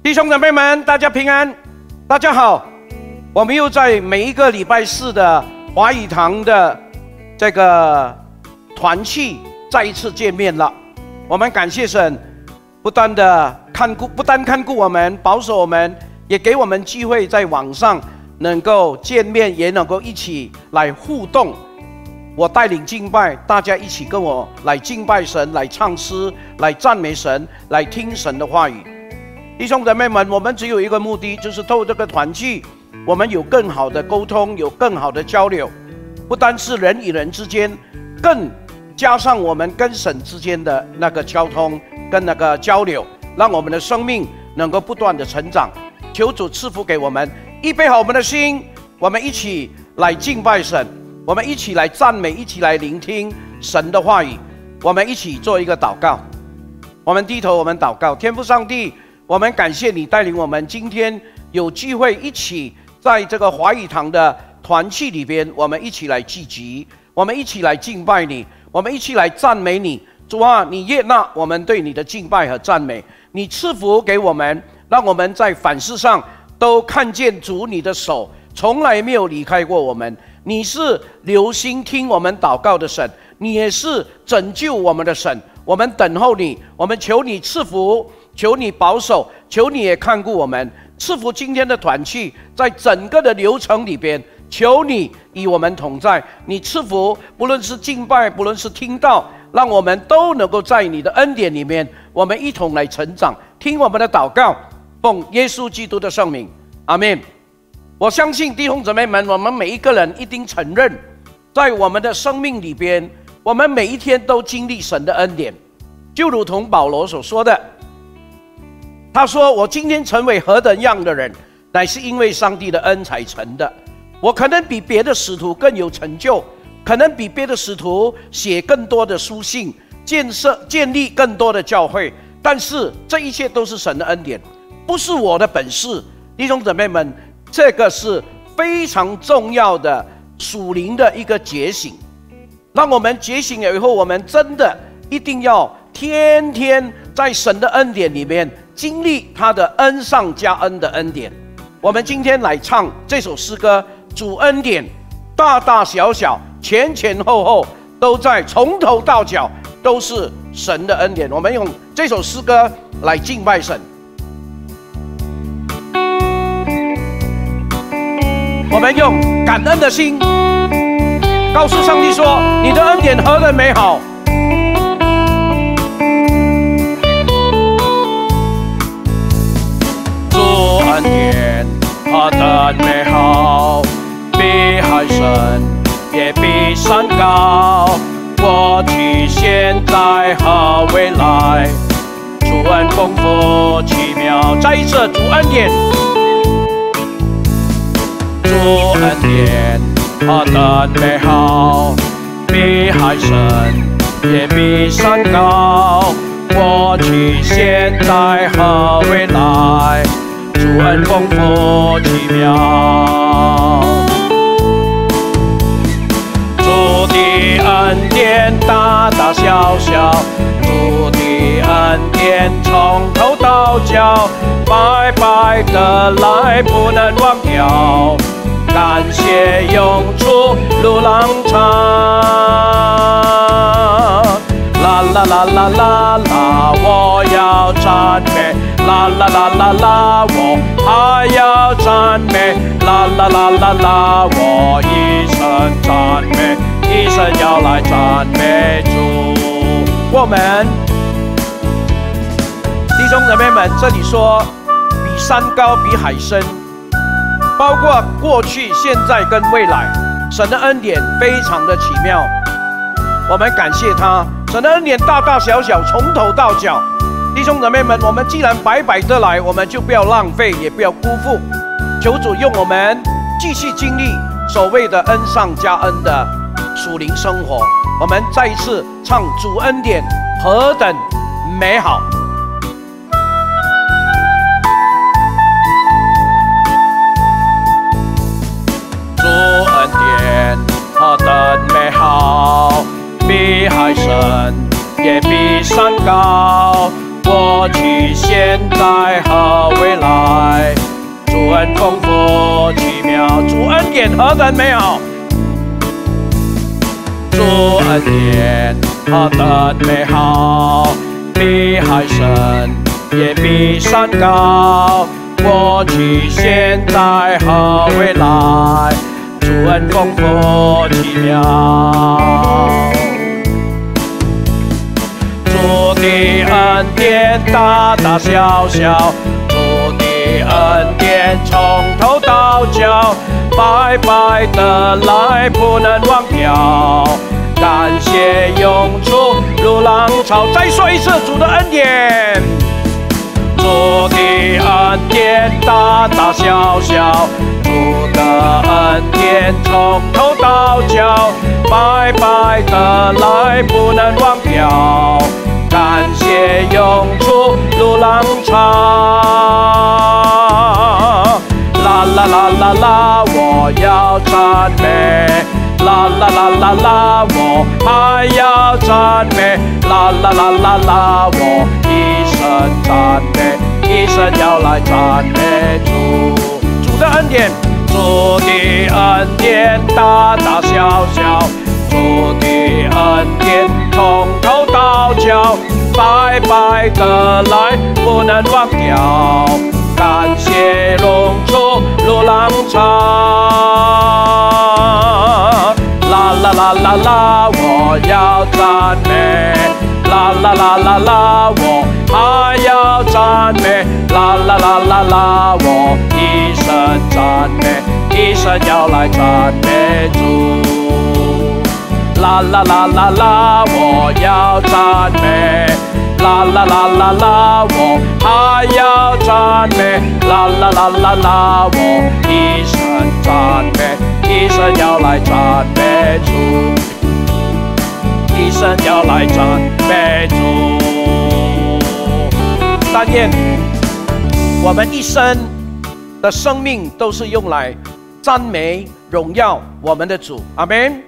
弟兄姊妹们，大家平安，大家好。我们又在每一个礼拜四的华语堂的这个团契再一次见面了。我们感谢神，不单看顾我们，保守我们，也给我们机会在网上能够见面，也能够一起来互动。我带领敬拜，大家一起跟我来敬拜神，来唱诗，来赞美神，来听神的话语。弟兄姊妹们，我们只有一个目的，就是透过这个团契，我们有更好的沟通，有更好的交流，不单是人与人之间，更加上我们跟神之间的那个交通跟那个交流，让我们的生命能够不断的成长。求主赐福给我们，预备好我们的心，我们一起来敬拜神，我们一起来赞美，一起来聆听神的话语。我们一起做一个祷告，我们低头，我们祷告。天父上帝，我们感谢你带领我们今天有机会一起在这个华语堂的团契里边，我们一起来聚集，我们一起来敬拜你，我们一起来赞美你。主啊，你悦纳我们对你的敬拜和赞美，你赐福给我们，让我们在凡事上都看见主你的手从来没有离开过我们。你是留心听我们祷告的神，你也是拯救我们的神。我们等候你，我们求你赐福，求你保守，求你也看顾我们，赐福今天的团契，在整个的流程里边，求你与我们同在。你赐福，不论是敬拜，不论是听道，让我们都能够在你的恩典里面，我们一同来成长。听我们的祷告，奉耶稣基督的圣名，阿们。我相信弟兄姊妹们，我们每一个人一定承认，在我们的生命里边，我们每一天都经历神的恩典，就如同保罗所说的，他说：“我今天成为何等样的人，乃是因为上帝的恩才成的。我可能比别的使徒更有成就，可能比别的使徒写更多的书信，建立更多的教会，但是这一切都是神的恩典，不是我的本事。”弟兄姊妹们，这个是非常重要的属灵的一个觉醒。让我们觉醒了以后，我们真的一定要天天在神的恩典里面经历他的恩上加恩的恩典。我们今天来唱这首诗歌，主恩典大大小小，前前后后都在，从头到脚都是神的恩典。我们用这首诗歌来敬拜神，我们用感恩的心告诉上帝说：你的恩典何等美好！主恩典何等美好，比海深也比山高，过去现在和未来，主恩丰富奇妙。再一次，主恩典，主恩典何等美好，比海深也比山高，过去现在和未来，主恩丰富奇妙。主的恩典大大小小，主的恩典从头到脚，白白的来不能忘掉，感谢涌出如浪潮。啦啦啦啦啦啦，我要赞美。啦啦啦啦啦，我还要赞美。啦啦啦啦啦，我一生赞美，一生要来赞美主。我们弟兄姊妹们，这里说比山高，比海深，包括过去、现在跟未来，神的恩典非常的奇妙。我们感谢他，神的恩典大大小小，从头到脚。弟兄姊妹们，我们既然白白的来，我们就不要浪费，也不要辜负。求主用我们继续经历所谓的恩上加恩的属灵生活。我们再一次唱主恩典何等美好。主恩典何等美好，比海深也比山高，过去现在和未来，恩丰富奇妙，主恩典何等美好！主恩典何等美好，比海深也比山高，过去、现在和未来，主恩丰富奇妙。主的恩典大大小小，主的恩典从头到脚，白白的来不能忘掉。感谢涌出如浪潮，再说一次，主的恩典，主的恩典大大小小，主的恩典从头到脚，白白的来不能忘掉。感谢涌出如浪潮，啦啦啦啦啦，我要赞美。啦啦啦啦啦，我还要赞美，啦啦啦啦啦，我一生赞美，一生要来赞美主。主的恩典，主的恩典大大小小，主的恩典从头到脚，白白的来不能忘掉。感谢涌出如浪潮。啦啦啦啦啦，我要赞美，啦啦啦啦啦，我还要赞美，啦啦啦啦啦，我一生赞美，一生要来赞美主。啦啦啦啦啦，我要赞美，啦啦啦啦啦，我还要赞美，啦啦啦啦啦，我一生赞美。一生要来赞美主，一生要来赞美主。但愿我们一生的生命都是用来赞美荣耀我们的主，阿们。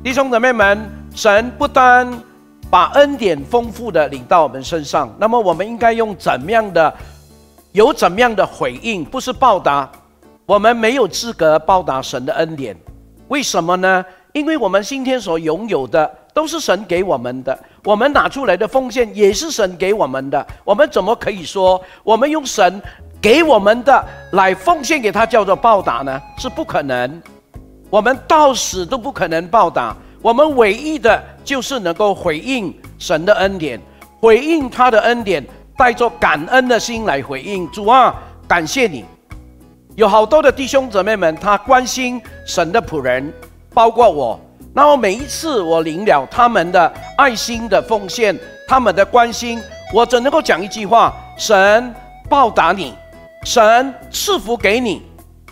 弟兄姊妹们，神不单把恩典丰富的领到我们身上，那么我们应该有怎么样的回应，不是报答。我们没有资格报答神的恩典，为什么呢？因为我们今天所拥有的都是神给我们的，我们拿出来的奉献也是神给我们的，我们怎么可以说我们用神给我们的来奉献给他叫做报答呢？是不可能，我们到死都不可能报答。我们唯一的就是能够回应神的恩典，回应他的恩典，带着感恩的心来回应。主啊，感谢你。有好多的弟兄姊妹们，他关心神的仆人，包括我。然后每一次我领了他们的爱心的奉献，他们的关心，我只能够讲一句话：神报答你，神赐福给你。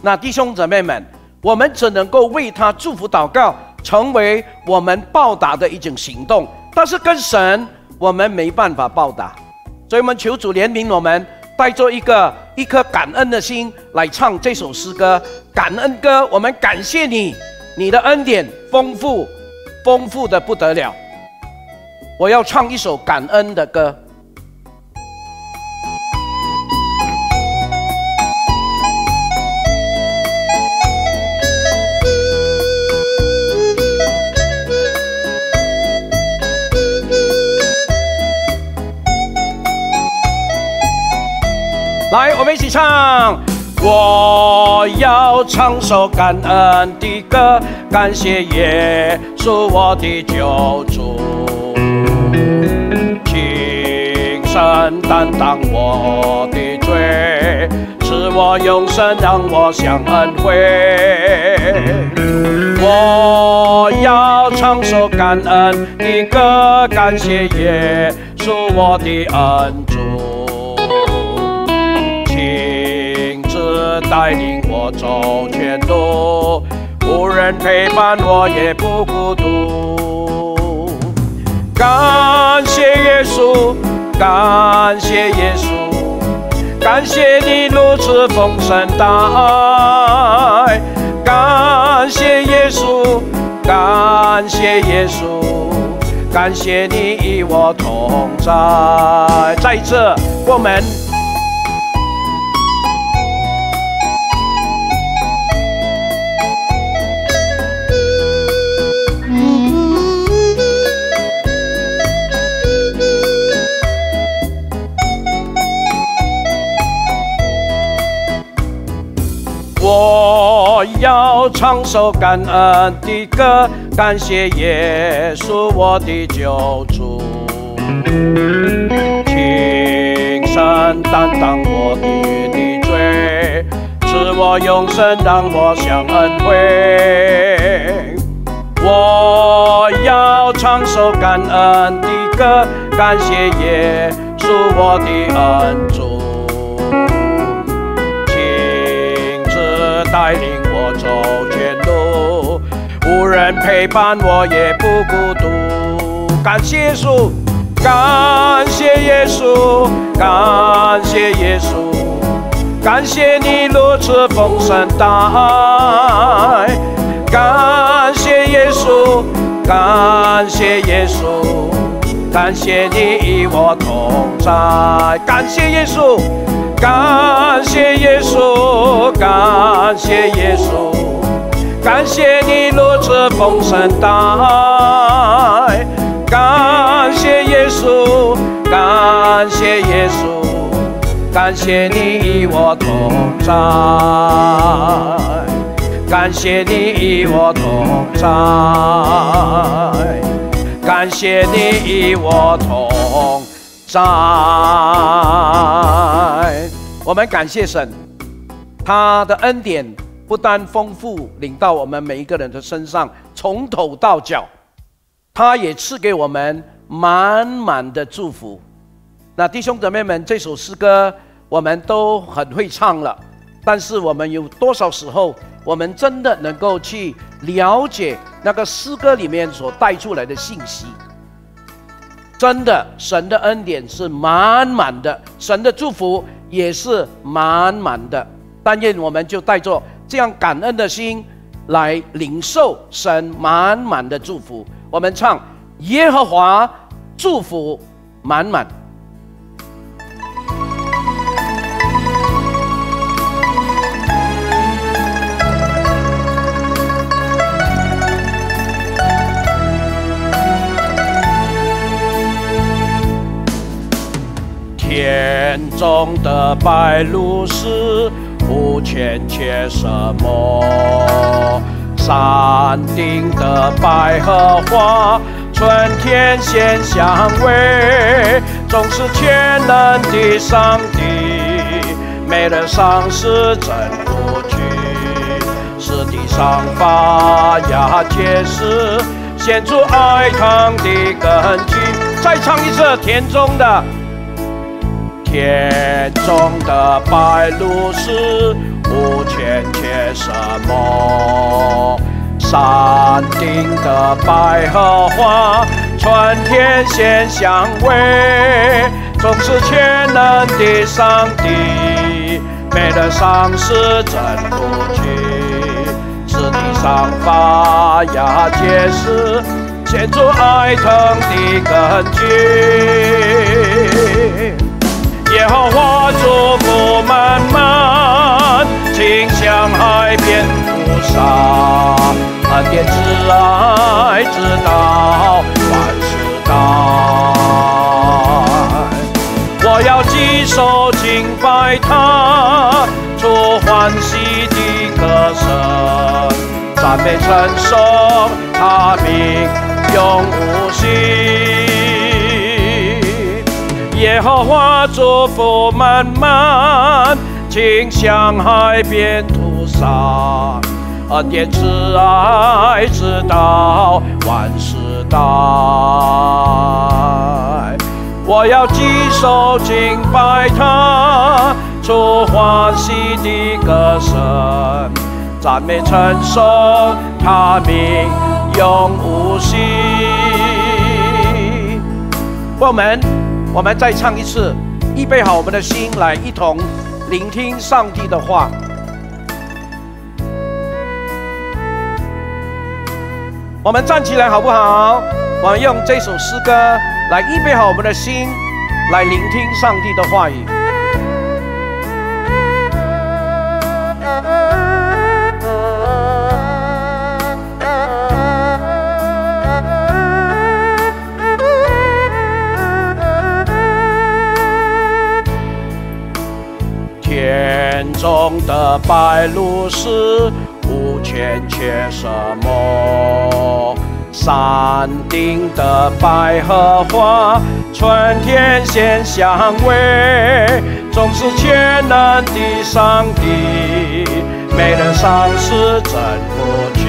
那弟兄姊妹们，我们只能够为他祝福祷告，成为我们报答的一种行动。但是跟神，我们没办法报答，所以我们求主怜悯我们。带着一颗感恩的心来唱这首诗歌，感恩歌。我们感谢你，你的恩典丰富的不得了。我要唱一首感恩的歌。来，我们一起唱。我要唱首感恩的歌，感谢耶稣我的救主，亲身担当我的罪，使我永生让我享恩惠。我要唱首感恩的歌，感谢耶稣我的恩主，带领我走前路，无人陪伴我也不孤独。感谢耶稣，感谢耶稣，感谢你如此丰盛大爱。感谢耶稣，感谢耶稣，感谢你与我同在。在这我们要唱首感恩的歌，感谢耶稣我的救主，亲身担当我的罪，赐我永生，让我享恩惠。我要唱首感恩的歌，感谢耶稣我的恩主，亲自带领我走全路，无人陪伴我也不孤独。感谢耶稣，感谢耶稣，感谢耶稣，感谢你如此丰盛大爱。感谢耶稣，感谢耶稣，感谢你与我同在。感谢耶稣，感谢耶稣，感谢耶稣，感谢你如此丰盛大爱。感谢耶稣，感谢耶稣，感谢你与我同在。感谢你与我同在，感谢你与我同在。我们感谢神，他的恩典不但丰富领到我们每一个人的身上，从头到脚，他也赐给我们满满的祝福。那弟兄姊妹们，这首诗歌我们都很会唱了，但是我们有多少时候我们真的能够去了解那个诗歌里面所带出来的信息？真的，神的恩典是满满的，神的祝福也是满满的。但愿我们就带着这样感恩的心来领受神满满的祝福。我们唱耶和华祝福满满。田中的白鹭鸶不欠缺什么，山顶的百合花春天献香味，总是全能的上帝，美人赏识真不屈，是地上发芽结实，显出爱堂的根基。再唱一次，田中的白鹭鸶不欠缺什么，山顶的百合花春天献香味，总是全能的上帝，美人赏识真不屈，是地上发芽结实，显出爱疼的根基。耶和华祝福满满，倾向海边土沙，恩典慈爱直到万世代。我要举手敬拜他，出欢喜的歌声，赞美称颂他名永无息。耶和华祝福满满，倾向海边土沙，恩典慈爱直到万世代。我要举手敬拜他，出欢喜的歌声，赞美称颂他名永无息。我们再唱一次，预备好我们的心，来一同聆听上帝的话。我们站起来好不好？我们用这首诗歌来预备好我们的心，来聆听上帝的话语。田中的白鹭鸶不欠欠缺什么？山顶的百合花，春天鲜香味，总是全能的上帝，没人赏识真不去，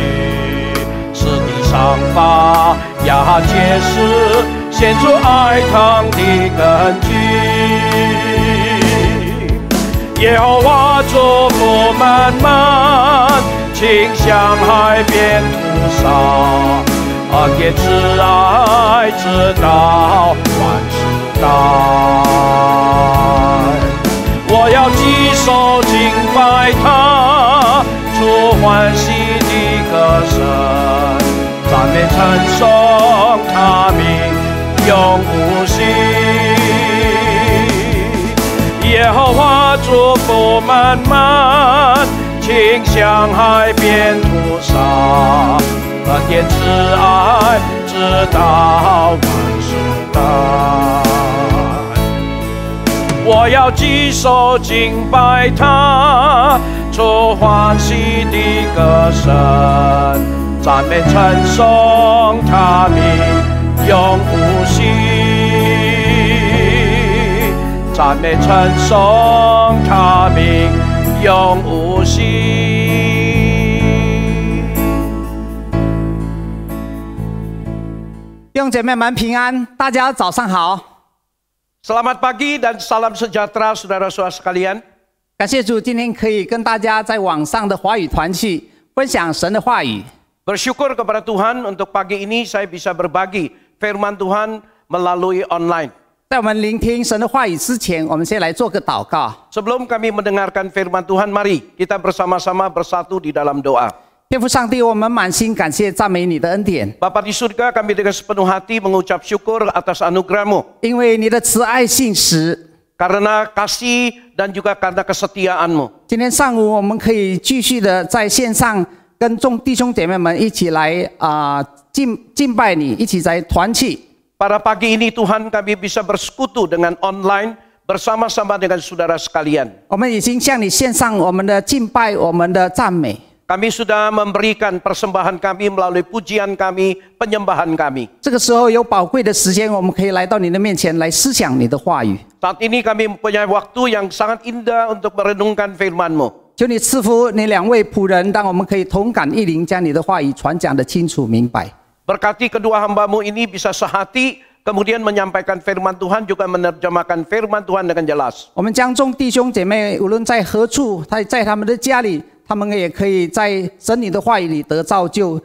是地上发芽结实，显出爱堂的根据。耶和华祝福满满，倾向海边屠杀。也慈爱直到万世代，我要举手敬拜他，出欢喜的歌声，赞美称颂他名永不息。耶和华祝福满满，倾向海边屠杀。恩典慈爱直到万世代，我要举手敬拜他，出欢喜的歌声，赞美称颂他名永不息，赞美称颂他名永不息。弟兄姐妹们平安，大家早上好。Selamat pagi dan salam sejahtera saudara-saudara sekalian。感谢主，今天可以跟大家在网上的华语团契分享神的话语。Bersyukur kepada Tuhan untuk pagi ini saya bisa berbagi firman Tuhan melalui online。在我们聆听神的话语之前，我们先来做个祷告。Sebelum kami mendengarkan firman Tuhan, mari kita bersama-sama bersatu di dalam doa。天父上帝，我们满心感谢赞美你的恩典。Bapa di surga, kami dengan sepenuh hati mengucap syukur atas anugerah-Mu。因为你的慈爱信实。Karena kasih dan juga karena kesetiaan-Mu。今天上午我们可以继续的在线上跟众弟兄姐妹们一起来敬拜你，一起在团契。Pada pagi ini Tuhan kami bisa bersekutu dengan online bersama-sama dengan saudara sekalian。我们已经向你献上我们的敬拜，我们的赞美。Kami sudah memberikan persembahan kami melalui pujian kami, penyembahan kami。这个时候有宝贵的时间，我们可以来到你的面前来思想你的话语。Saat ini kami mempunyai waktu yang sangat indah untuk merenungkan firman-Mu。求你赐福你两位仆人，让我们可以同感一灵，将你的话语传讲得清楚明白。Berkati kedua hamba-Mu ini bisa sehati, kemudian menyampaikan firman Tuhan, juga menerjemahkan firman Tuhan dengan jelas。我们将众弟兄姐妹无论在何处，在他们的家里，他们也可以在神你的话语里得造就，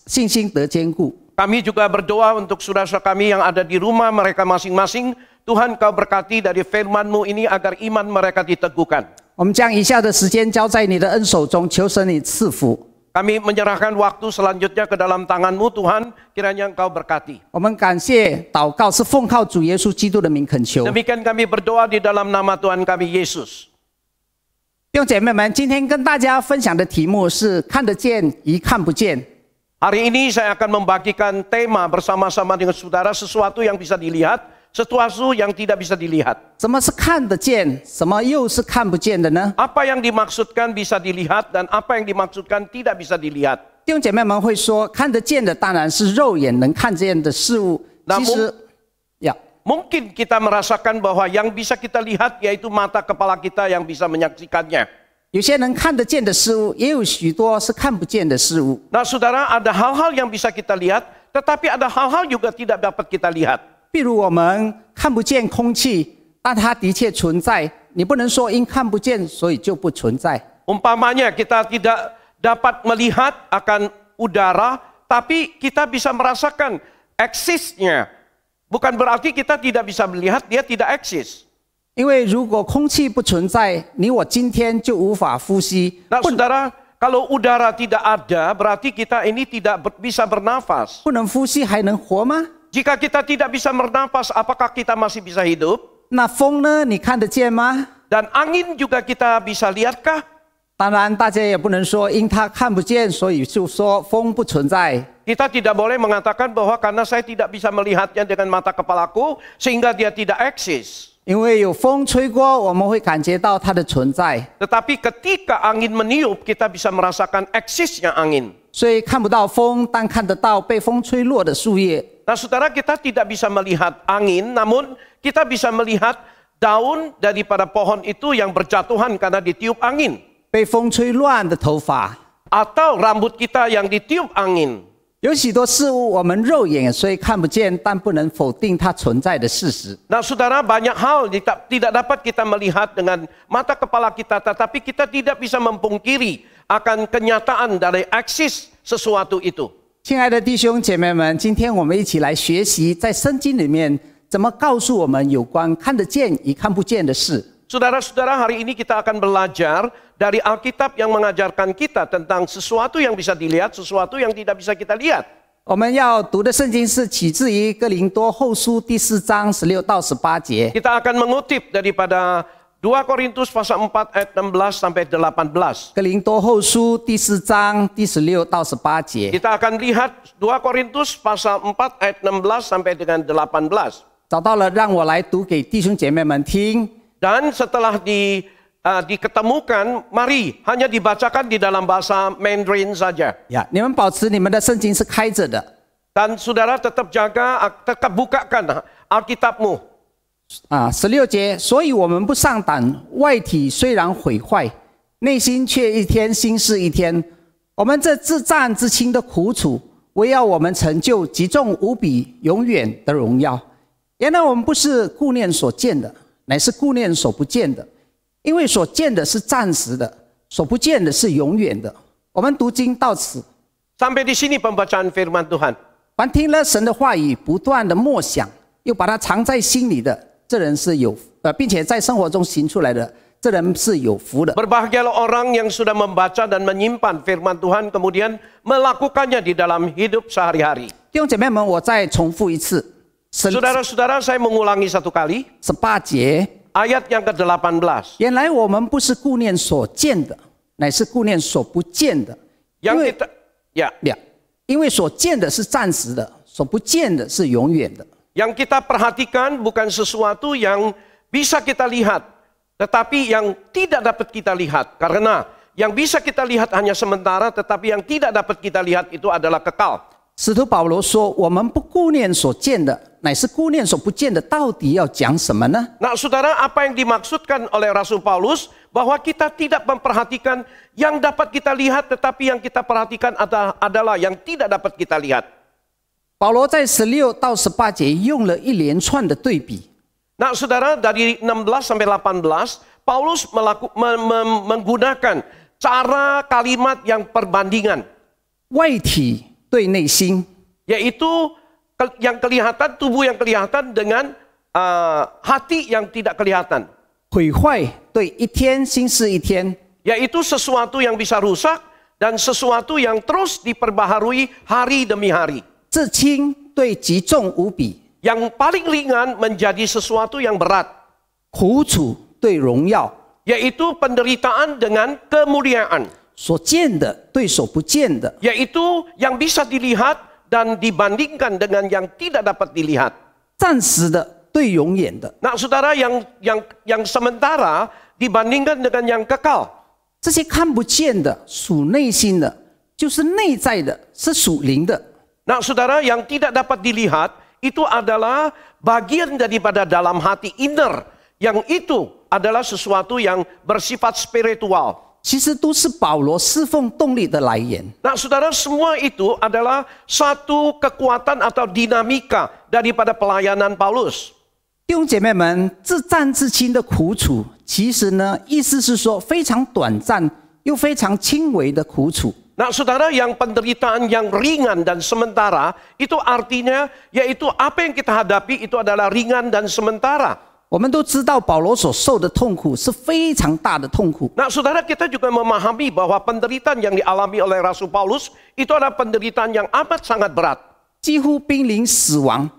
信心得坚固。Kami juga berdoa untuk saudara-saudara kami yang ada di rumah mereka masing-masing. Tuhan Kau berkati dari firman-Mu ini agar iman mereka diteguhkan。我们将以下的时间交在你的恩手中，求神你赐福。Kami menyerahkan waktu selanjutnya ke dalam tangan-Mu Tuhan, kiranya Engkau berkati。我们感谢祷告是奉靠主耶稣基督的名恳求。Demikian kami berdoa di dalam nama Tuhan kami Yesus。弟兄姐妹们，今天跟大家分享的题目是看得见与看不见。Hari ini saya akan membagikan tema bersama-sama dengan saudara sesuatu yang bisa dilihat, sesuatu yang tidak bisa dilihat。什么是看得见，什么又是看不见的呢？ Apa yang dimaksudkan bisa dilihat dan apa yang dimaksudkan tidak bisa dilihat。弟兄姐妹们会说，看得见的当然是肉眼能看见的事物。其实，Mungkin kita merasakan bahwa yang bisa kita lihat yaitu mata kepala kita yang bisa menyaksikannya。有些能看得见的事物，也有许多是看不见的事物。Nah, saudara, ada hal-hal yang bisa kita lihat, tetapi ada hal-hal juga tidak dapat kita lihat。比如我们看不见空气，但它的确存在，你不能说因看不见所以就不存在。Umpamanya kita tidak dapat melihat akan udara, tapi kita bisa merasakan eksisnya. Bukan berarti kita tidak bisa melihat dia tidak eksis。因为如果空气不存在，你我今天就无法呼吸。Nah, saudara, kalau udara tidak ada, berarti kita ini tidak bisa bernafas。不能呼吸还能活吗？ Jika kita tidak bisa bernafas, apakah kita masih bisa hidup？ 那风呢？你看得见吗？ Dan angin juga kita bisa lihatkah？ 当然，大家也不能说因它看不见，所以就说风不存在。 Kita tidak boleh mengatakan bahwa karena saya tidak bisa melihatnya dengan mata kepalaku, sehingga dia tidak eksis。因为有风吹过，我们会感觉到它的存在， Tetapi ketika angin meniup, kita bisa merasakan eksisnya angin. 所以看不到风，但看得到被风吹落的树叶。 Nah, saudara, kita tidak bisa melihat angin, namun kita bisa melihat daun daripada pohon itu yang berjatuhan karena ditiup angin. 被风吹乱的头发， Atau rambut kita yang ditiup angin. 有许多事物我们肉眼所以看不见，但不能否定它存在的事实。 Nah, saudara, banyak hal tidak dapat kita melihat dengan mata kepala kita, tetapi kita tidak bisa memungkiri akan kenyataan dari eksis sesuatu itu. 亲爱的弟兄姐妹们，今天我们一起来学习，在圣经里面怎么告诉我们有关看得见与看不见的事。 Saudara-saudara, hari ini kita akan belajar dari Alkitab yang mengajarkan kita tentang sesuatu yang bisa dilihat, sesuatu yang tidak bisa kita lihat. 我们要读的圣经是起自于哥林多后书第4章16到18节。 Kita akan mengutip daripada 2 Korintus pasal 4 ayat 16 sampai 18. 哥林多后书第4章第16到18节。 Kita akan lihat 2 Korintus pasal 4 ayat 16 sampai dengan 18. 找到了，让我来读给弟兄姐妹们听。 Dan setelah diketemukan, mari hanya dibacakan di dalam bahasa Mandarin saja. 呀，你们保持你们的圣经是开着的。 Dan saudara tetap jaga, tetap bukakan Alkitabmu. 16节，所以我们不上胆，外体虽然毁坏，内心却一天新似一天。我们这自战自轻的苦楚，为要我们成就极重无比、永远的荣耀。原来我们不是顾念所见的，乃是顾念所不见的，因为所见的是暂时的，所不见的是永远的。我们读经到此。 Sampai di sini pembacaan firman Tuhan. 凡听了神的话语，不断的默想，又把它藏在心里的，这人是有并且在生活中行出来的，这人是有福的。 Berbahagialah orang yang sudah membaca dan menyimpan firman Tuhan, kemudian melakukannya di dalam hidup sehari-hari. 弟兄姐妹们，我再重复一次。 Saudara-saudara, saya mengulangi satu kali. 18节， Ayat yang ke-18. 原来我们不是顾念所见的，乃是顾念所不见的。因 Yang 为 kita, ya, 因为所见的是暂时的，所不见的是永远的。 yang kita perhatikan bukan sesuatu yang bisa kita lihat, tetapi yang tidak dapat kita lihat. Karena yang bisa kita lihat hanya sementara, tetapi yang tidak dapat kita lihat itu adalah kekal. 使徒保罗说：“我们不顾念所见的，乃是顾念所不见的。”到底要讲什么呢？ Nah, saudara, apa yang dimaksudkan oleh Rasul Paulus bahwa kita tidak memperhatikan yang dapat kita lihat, tetapi yang kita perhatikan adalah yang tidak dapat kita lihat. 保罗在16到18节用了一连串的对比。 Nah, saudara, dari 16 sampai 18, Paulus menggunakan cara kalimat yang perbandingan. 外体对内心， Yaitu yang kelihatan, tubuh yang kelihatan dengan hati yang tidak kelihatan. 毁坏对一天心是一天， Yaitu sesuatu yang bisa rusak dan sesuatu yang terus diperbaharui hari demi hari. 自轻对极重无比， Yang paling ringan menjadi sesuatu yang berat. 苦楚对荣耀， Yaitu penderitaan dengan kemuliaan. 所见的对所不见的， Yaitu yang bisa dilihat dan dibandingkan dengan yang tidak dapat dilihat. 暂时的对永远的。 Nah, saudara, yang sementara dibandingkan dengan yang kekal. 这些看不见的属内心的，就是内在的，是属灵的。 Nah, saudara, yang tidak dapat dilihat itu adalah bagian daripada dalam hati inner. Yang itu adalah sesuatu yang bersifat spiritual. 其实都是保罗侍奉动力的来源。 Nah, saudara, semua itu adalah satu kekuatan atau dinamika daripada pelayanan Paulus. 弟兄姐妹们，自战自轻的苦楚，其实呢，意思是说非常短暂又非常轻微的苦楚。 Nah, saudara, yang penderitaan yang ringan dan sementara itu artinya yaitu apa yang kita hadapi itu adalah ringan dan sementara. 我们都知道保罗所受的痛苦是非常大的痛苦。 Nah, saudara, kita juga memahami bahwa penderitaan yang dialami oleh Rasul Paulus itu adalah penderitaan yang amat sangat berat. 几乎濒临死亡。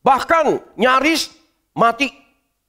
Bahkan nyaris mati.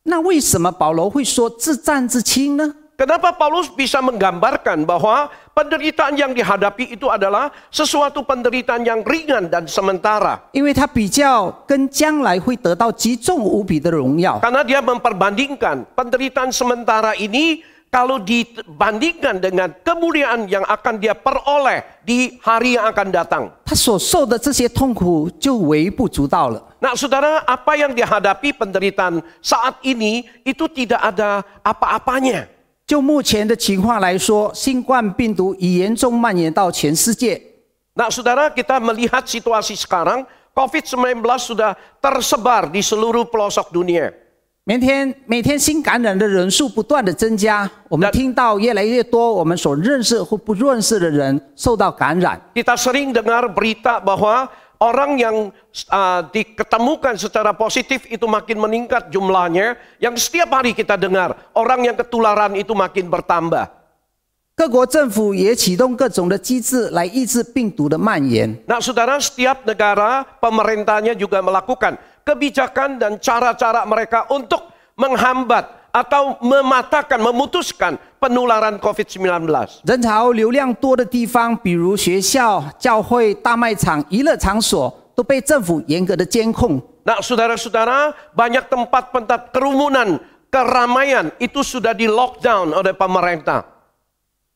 那为什么保罗会说自战自轻呢？ Kenapa Paulus bisa menggambarkan bahwa penderitaan yang dihadapi itu adalah sesuatu penderitaan yang ringan dan sementara. 因为它比较跟将来会得到极重无比的荣耀。 Karena dia memperbandingkan penderitaan sementara ini kalau dibandingkan dengan kemuliaan yang akan dia peroleh di hari yang akan datang. 他所受的这些痛苦就微不足道了。 Nah saudara, apa yang dihadapi penderitaan saat ini itu tidak ada apa-apanya. 就目前的情况来说，新冠病毒已严重蔓延到全世界。 Nah saudara, kita melihat situasi sekarang, COVID-19 sudah tersebar di seluruh pelosok dunia. 每天新感染的人数不断的增加，我们听到越来越多我们所认识或不认识的人受到感染。 Kita sering dengar berita bahwa orang yang diketemukan secara positif itu makin meningkat jumlahnya. Yang setiap hari kita dengar orang yang ketularan itu makin bertambah. 各国政府也启动各种的机制来抑制病毒的蔓延。 Nah saudara, setiap negara pemerintahnya juga melakukan kebijakan dan cara-cara mereka untuk menghambat atau mematahkan, memutuskan penularan COVID-19. 人潮流量多的地方，比如学校、教会、大卖场、娱乐场所，都被政府严格的监控。 Nah saudara-saudara, banyak tempat-tempat kerumunan, keramaian itu sudah di lockdown oleh pemerintah.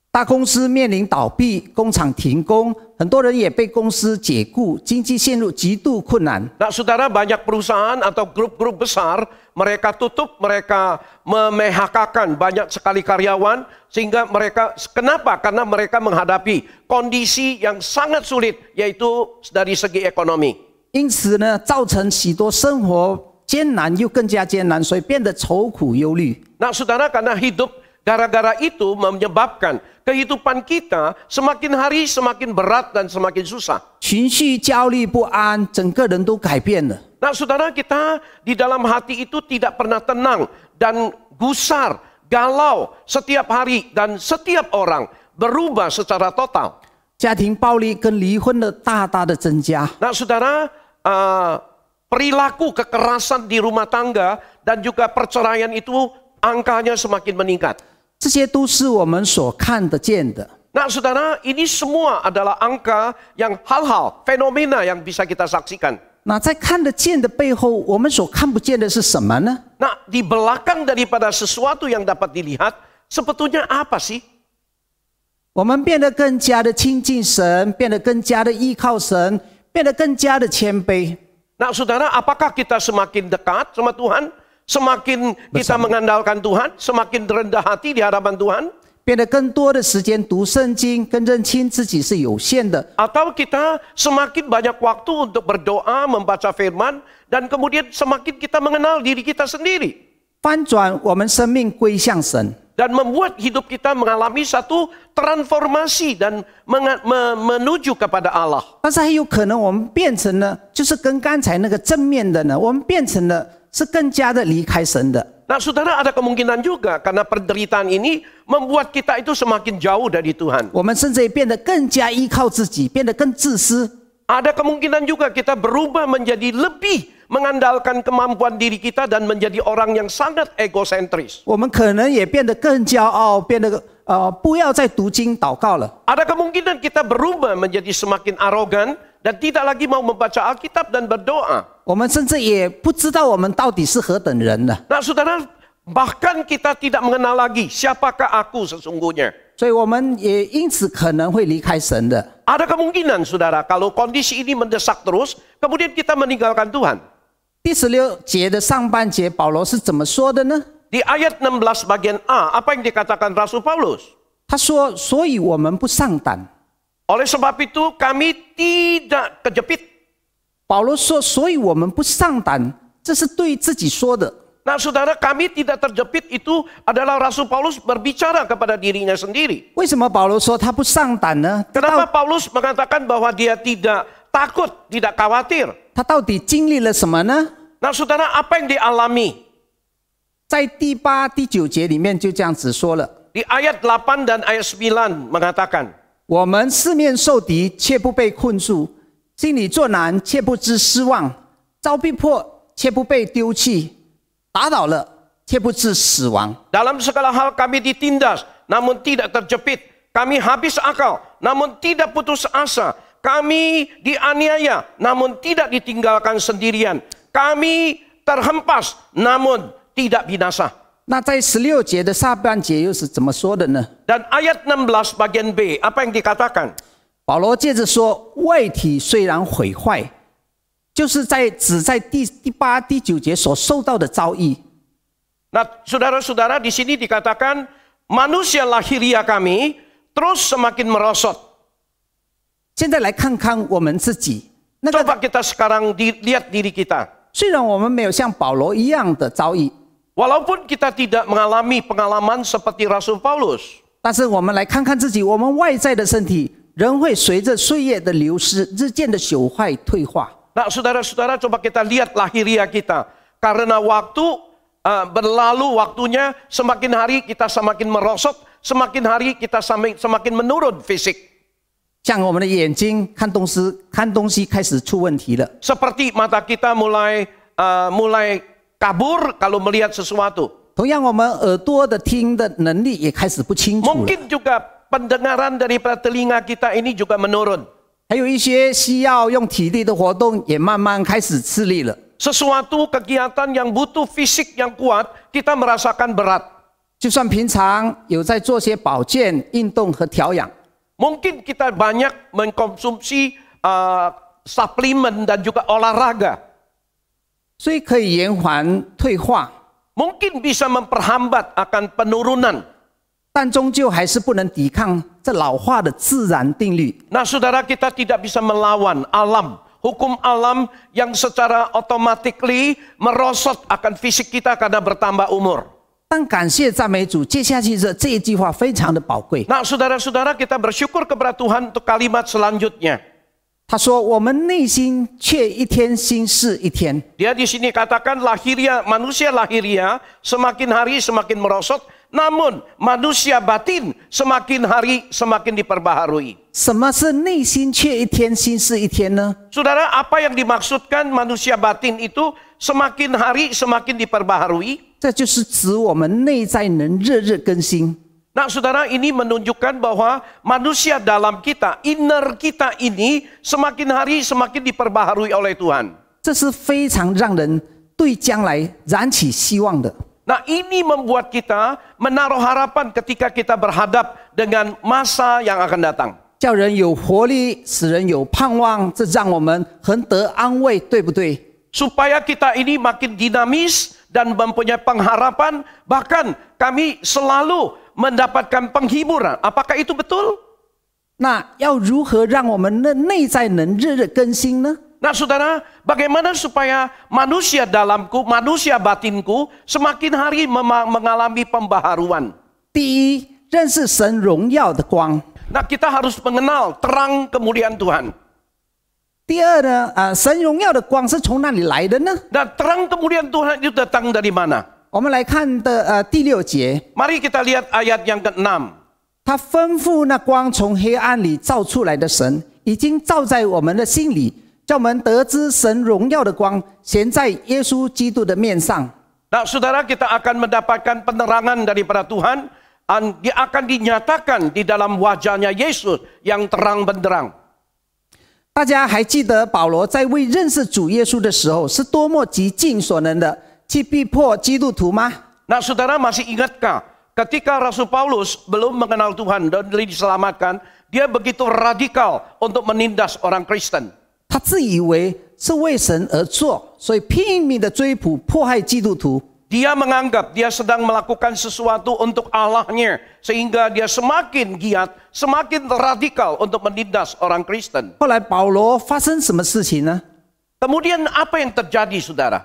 大公司面临倒闭，工厂停工，很多人也被公司解雇，经济陷入极度困难。 Nah saudara, banyak perusahaan atau grup-grup besar, mereka tutup, mereka mem-PHK-kan banyak sekali karyawan, sehingga mereka, kenapa? Karena mereka menghadapi kondisi yang sangat sulit, yaitu dari segi ekonomi. 因此呢，造成许多生活艰难又更加艰难，所以变得愁苦忧虑。 Nah saudara, karena hidup gara-gara itu menyebabkan kehidupan kita semakin hari semakin berat dan semakin susah. 情绪焦虑不安，整个人都改变了。 Nah saudara, kita di dalam hati itu tidak pernah tenang dan gusar, galau setiap hari dan setiap orang berubah secara total. 家庭暴力跟离婚的大大的增加。 Nah saudara, perilaku kekerasan di rumah tangga dan juga perceraian itu angkanya semakin meningkat. 这些都是我们所看得见的。 Nah saudara, ini semua adalah angka yang hal-hal, fenomena yang bisa kita saksikan. 那在看得见的背后，我们所看不见的是什么呢？ Nah, di belakang daripada sesuatu yang dapat dilihat, sebetulnya apa sih? 我们变得更加的亲近神，变得更加的依靠神，变得更加的谦卑。 Nah saudara, apakah kita semakin dekat sama Tuhan? Semakin kita mengandalkan Tuhan, semakin rendah hati di hadapan Tuhan? 变得更多的时间读圣经，更认清自己是有限的。 Atau kita semakin banyak waktu untuk berdoa, membaca firman, dan kemudian semakin kita mengenal diri kita sendiri. 翻转我们生命归向神。 Dan membuat hidup kita mengalami satu transformasi dan menuju kepada Allah. 但是还有可能我们变成了，就是跟刚才那个正面的呢，我们变成了是更加的离开神的。 Nah saudara, ada kemungkinan juga karena penderitaan ini membuat kita itu semakin jauh dari Tuhan. 我们甚至也变得更加依靠自己，变得更自私。 Ada kemungkinan juga kita berubah menjadi lebih mengandalkan kemampuan diri kita dan menjadi orang yang sangat egosentris. 我们可能也变得更骄傲，变得不要再读经祷告了。 Ada kemungkinan kita berubah menjadi semakin arogan dan tidak lagi mau membaca Alkitab dan berdoa. 我们甚至也不知道我们到底是何等人了。 Nah saudara, bahkan kita tidak mengenal lagi siapakah aku sesungguhnya. 所以我们也因此可能会离开神的。 Ada kemungkinan saudara, kalau kondisi ini mendesak terus, kemudian kita meninggalkan Tuhan. 第16节的上半节，保罗是怎么说的呢？ Di ayat 16 bagian A, apa yang dikatakan Rasul Paulus? 他说：“所以我们不上胆。” Oleh sebab itu kami tidak kejepit. 保罗说：“所以我们不上胆。”这是对自己说的。 Nah saudara, kami tidak terjepit itu adalah Rasul Paulus berbicara kepada dirinya sendiri. 为什么保罗说他不上胆呢？ Kenapa Paulus mengatakan bahwa dia tidak takut, tidak khawatir? 他到底经历了什么呢？ Nah saudara, apa yang dialami? 在第8、第9节里面就这样子说了。 Di ayat 8 dan ayat 9 mengatakan, 我们四面受敌，却不被困住；心里作难，却不知失望；遭逼迫，却不被丢弃；打倒了，却不致死亡。 dalam segala hal kami ditindas, namun tidak terjepit. kami habis akal, namun tidak putus asa. Kami dianiaya, namun tidak ditinggalkan sendirian. Kami terhempas, namun tidak binasa. 那在16节的下半节又是怎么说的呢？ Dan ayat 16 bagian B, apa yang dikatakan? 保罗接着说，外体虽然毁坏，就是指在第8、第9节所受到的遭遇。 Nah, saudara-saudara, di sini dikatakan manusia lahiriah kami terus semakin merosot. 现在来看看我们自己， Coba kita sekarang lihat diri kita. 虽然我们没有像保罗一样的遭遇， Walaupun kita tidak mengalami pengalaman seperti Rasul Paulus. 但是我们来看看自己，我们外在的身体仍会随着岁月的流失，日渐的朽坏退化。 Nah, saudara-saudara, coba kita lihat lahiriah kita. Karena waktu berlalu waktunya, semakin hari kita semakin merosot, semakin hari kita semakin menurun fisik. 像我们的眼睛看东西开始出问题了， Seperti mata kita mulai kabur kalau melihat sesuatu. 同样我们耳朵的听的能力也开始不清楚了， Mungkin juga pendengaran daripada telinga kita ini juga menurun. 还有一些需要用体力的活动也慢慢开始吃力了。 Sesuatu kegiatan yang butuh fisik yang kuat, kita merasakan berat. 就算平常有在做些保健、运动和调养， Mungkin kita banyak mengkonsumsi suplemen dan juga olahraga. 所以可以延缓退化， Mungkin bisa memperhambat akan penurunan. 但终究还是不能抵抗这老化的自然定律。 Nah, saudara, kita tidak bisa melawan alam. Hukum alam yang secara otomatis merosot akan fisik kita karena bertambah umur. 但感谢赞美主，接下去这一句话非常的宝贵。 Nah, saudara-saudara, kita bersyukur kepada Tuhan untuk kalimat selanjutnya. 他说：“我们内心却一天新似一天。” Dia di sini katakan lahiriah, manusia lahiriah semakin hari semakin merosot, namun manusia batin semakin hari semakin diperbaharui. 什么是内心却一天新似一天呢？ Saudara, apa yang dimaksudkan manusia batin itu semakin hari semakin diperbaharui? 这就是指我们内在能日日更新。 Nah, saudara, ini menunjukkan bahwa manusia dalam kita, inner kita ini semakin hari semakin diperbaharui oleh Tuhan. 这是非常让人对将来燃起希望的。 Nah, ini membuat kita menaruh harapan ketika kita berhadap dengan masa yang akan datang. 叫人有活力，使人有盼望，这让我们很得安慰，对不对？ Supaya kita ini makin dinamis dan mempunyai pengharapan, bahkan kami selalu mendapatkan penghiburan. Apakah itu betul? 那要如何让我们的内在能日日更新呢？ Nah, saudara, bagaimana supaya manusia dalamku, manusia batinku semakin hari mengalami pembaharuan? 第一，认识神荣耀的光。 Nah, kita harus mengenal terang kemuliaan Tuhan. 第二呢，神荣耀的光是从哪里来的呢？ Nah, terang kemuliaan Tuhan itu datang dari mana? 我们来看的第6节， Mari kita lihat ayat yang ke-6. 他吩咐那光从黑暗里照出来的神，已经照在我们的心里，叫我们得知神荣耀的光显在耶稣基督的面上。 Nah, saudara, kita akan mendapatkan penerangan daripada Tuhan. Dia akan dinyatakan di dalam wajahnya Yesus yang terang benderang. 大家还记得保罗在未认识主耶稣的时候，是多么极尽所能的去逼迫基督徒吗？ Nah, saudara masih ingatkah ketika Rasul Paulus belum mengenal Tuhan dan diselamatkan, dia begitu radikal untuk menindas orang Kristen. 他自以为是为神而做，所以拼命的追捕迫害基督徒。 Dia menganggap dia sedang melakukan sesuatu untuk Allahnya, sehingga dia semakin giat, semakin radikal untuk menindas orang Kristen. 后来保罗发生什么事情呢？ Kemudian apa yang terjadi, saudara?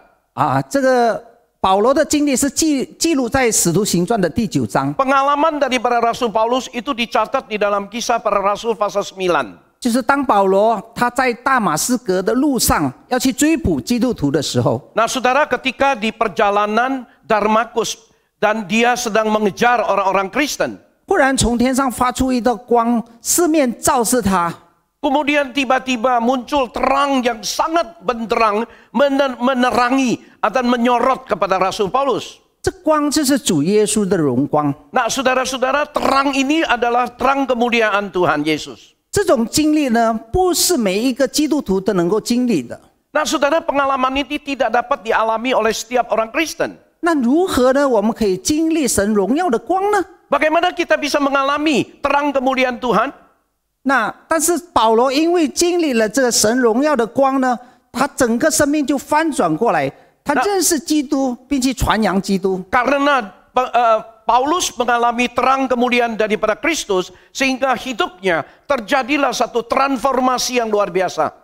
这个保罗的经历是记录在《使徒行传》的第9章， Pengalaman daripada Rasul Paulus itu dicatat di dalam Kisah Para Rasul pasal 9. 就是当保罗他在大马士革的路上要去追捕基督徒的时候， Nah, saudara, ketika di perjalanan Damaskus dan dia sedang mengejar orang-orang Kristen, 忽然从天上发出一道光，四面照射他。 kemudian tiba-tiba muncul terang yang sangat benderang menerangi atau menyorot kepada Rasul Paulus. 这光就是主耶稣的荣光。 Nah, saudara-saudara, terang ini adalah terang kemuliaan Tuhan Yesus. 这种经历呢，不是每一个基督徒都能够经历的。 Nah, saudara, pengalaman ini tidak dapat dialami oleh setiap orang Kristen. 那如何呢？我们可以经历神荣耀的光呢？ Bagaimana kita bisa mengalami terang kemuliaan Tuhan? 那但是保罗因为经历了这个神荣耀的光呢，他整个生命就翻转过来，他认识基督，并且传扬基督。 Karena Paulus mengalami terang kemuliaan daripada Kristus, sehingga hidupnya terjadilah satu transformasi yang luar biasa.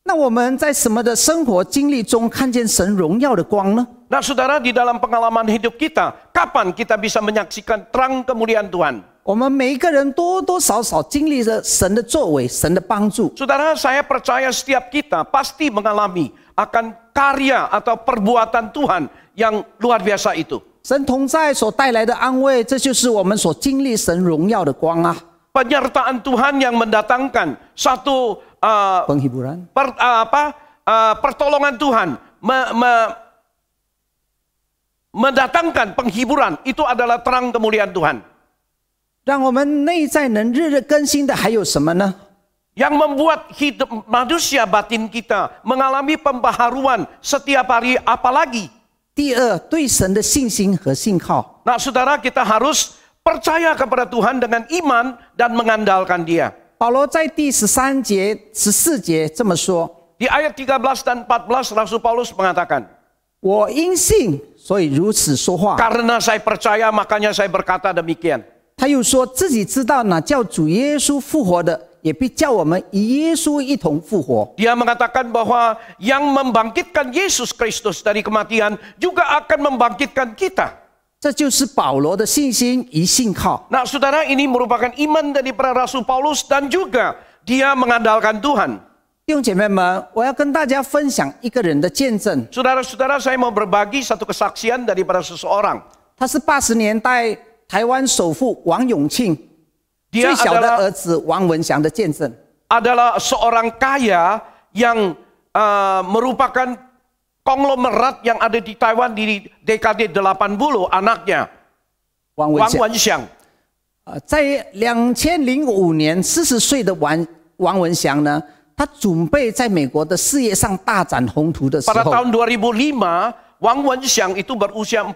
那我们在什么的生活经历中看见神荣耀的光呢？ Nah, saudara, di dalam pengalaman hidup kita, kapan kita bisa menyaksikan terang kemuliaan Tuhan? 我们每一个人多多少少经历着神的作为、神的帮助。 Saudara, saya percaya setiap kita pasti mengalami akan karya atau perbuatan Tuhan yang luar biasa itu. 神同在所带来的安慰，这就是我们所经历神荣耀的光啊！ Penyertaan Tuhan yang mendatangkan satu penghiburan, pertolongan Tuhan, mendatangkan penghiburan, itu adalah terang kemuliaan Tuhan. 让我们内在能日日更新的还有什么呢？ Yang membuat hidup manusia batin kita mengalami pembaharuan setiap hari, apalagi? 第二，对神的信心和信靠。 Nah, saudara, kita harus percaya kepada Tuhan dengan iman dan mengandalkan Dia. 保罗在第13节、14节这么说： Di ayat 13 dan 14, Rasul Paulus mengatakan, 我因信，所以如此说话。 Karena saya percaya, makanya saya berkata demikian. 他又说自己知道那叫主耶稣复活的，也必叫我们与耶稣一同复活。 Dia mengatakan bahwa yang membangkitkan Yesus Kristus dari kematian juga akan membangkitkan kita. 这就是保罗的信心与信靠。 Nah, saudara, ini merupakan iman daripada Rasul Paulus dan juga dia mengandalkan Tuhan. 弟兄姐妹们，我要跟大家分享一个人的见证。 Saudara-saudara, saya mau berbagi satu kesaksian daripada seseorang. 他是80年代台湾首富王永庆 Dia 最小的 adalah 儿子王文祥的见证。 adalah seorang kaya yang merupakan konglomerat yang ada di Taiwan di dekade 80 anaknya 王文 Wang 祥， Wenxiang. 在2005年40岁的王文祥呢，他准备在美国的事业上大展宏图的时 Pada 候， tahun 2005, Wang Wenxiang itu berusia 40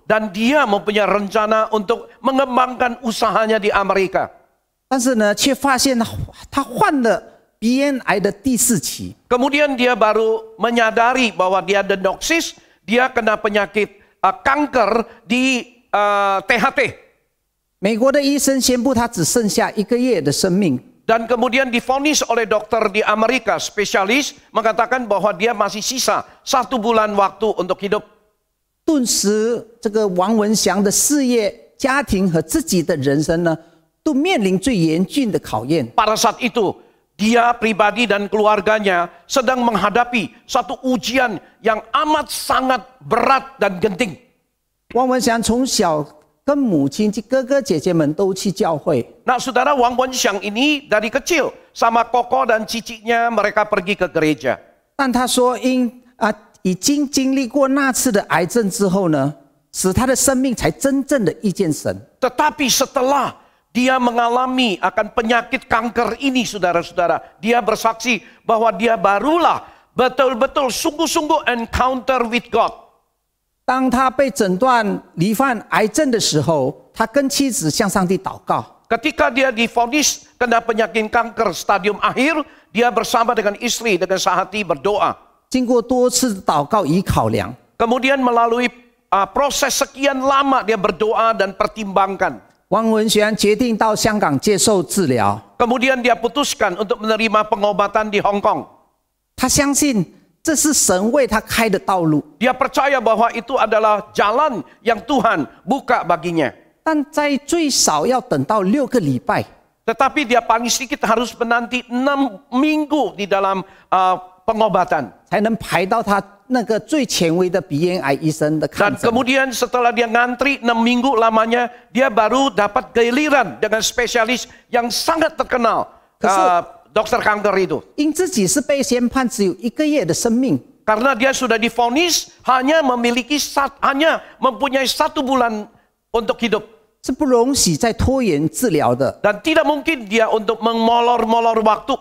dan dia mempunyai rencana untuk mengembangkan usahanya di Amerika. 但是呢，却发现他患了鼻咽癌的第4期。 Kemudian dia baru menyadari bahwa dia denoksis, dia kena penyakit kanker di THT. 美国的医生宣布他只剩下1个月的生命。 Dan kemudian divonis oleh dokter di Amerika, spesialis, mengatakan bahwa dia masih sisa 1 bulan waktu untuk hidup. 顿时，这个王文祥的事业、家庭和自己的人生呢，都面临最严峻的考验。 Pada saat itu, dia pribadi dan keluarganya sedang menghadapi satu ujian yang amat sangat berat dan genting. 王文祥从小跟母亲及哥哥姐姐们都去教会， Nah, saudara, Wang Wenxiang ini dari kecil sama koko dan ciciknya mereka pergi ke gereja. 但他说已经经历过那次的癌症之后呢，使他的生命才真正的遇见神。 Tetapi setelah dia mengalami akan penyakit kanker ini, saudara-saudara, dia bersaksi bahwa dia barulah betul-betul sungguh-sungguh encounter with God. 当他被诊断罹患癌症的时候，他跟妻子向上帝祷告。 Ketika dia divonis kena penyakit kanker stadium akhir, dia bersama dengan istri dengan sehati berdoa. 经过多次的祷告与考量， Kemudian melalui proses sekian lama dia berdoa dan pertimbangkan. 王文祥决定到香港接受治疗。 Kemudian dia putuskan untuk menerima pengobatan di Hong Kong. 他相信这是神为他开的道路， Dia percaya bahwa itu adalah jalan yang Tuhan buka baginya. 但在最少要等到6个礼拜， Tetapi dia paling sedikit harus menanti 6 minggu di dalam pengobatan. 才能排到他那个最权威的鼻咽癌医生的看 Dan 诊。 kemudian setelah dia ngantri 6 minggu lamanya, dia baru dapat giliran dengan spesialis yang sangat terkenal, dokter kanker itu. 因自己是被宣判只有1个月的生命， karena dia sudah divonis hanya mempunyai 1 bulan untuk hidup. 是不容许再拖延治疗的。 Dan tidak mungkin dia untuk mengmolor-molor waktu.